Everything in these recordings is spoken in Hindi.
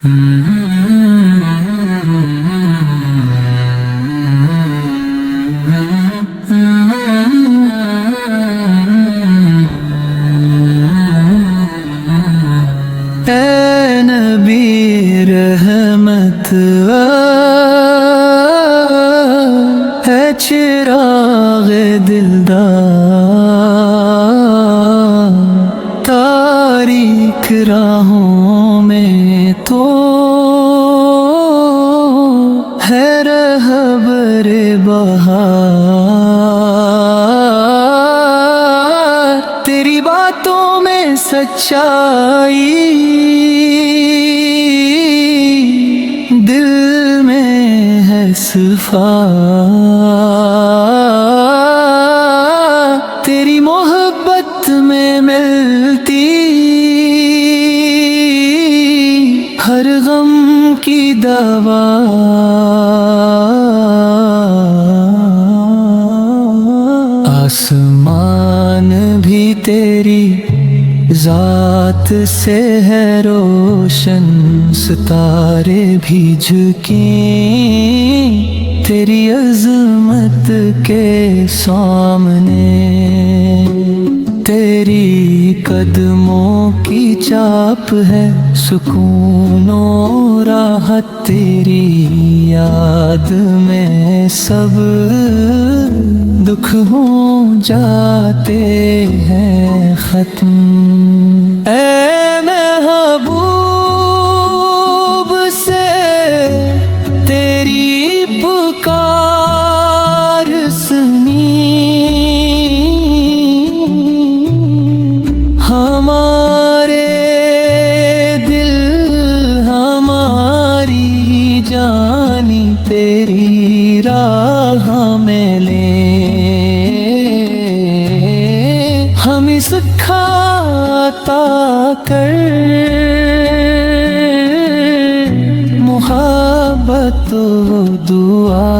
नबी रहमत है चिराग दिलदार, तारीख राहों में तो है रहबरे बहार। तेरी बातों में सच्चाई, दिल में है सफा। तेरी मोहब्बत में मिलती हर गम की दवा। आसमान भी तेरी ज़ात से है रोशन, सितारे भी झुके तेरी अज़मत के सामने। तेरी कदमों की चाप है सुकून और राहत, तेरी याद में सब दुख हो जाते हैं खत्म। ऐ महबूब से तेरी पुकार सुनी, हमारे दिल हमारी जानी तेरी राह में ले। हम सिखाता कर मुहब्बत वो दुआ,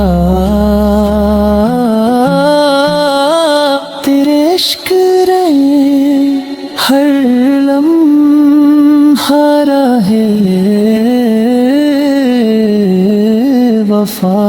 तेरे इश्क रहे हर लम्हा रहे वफा।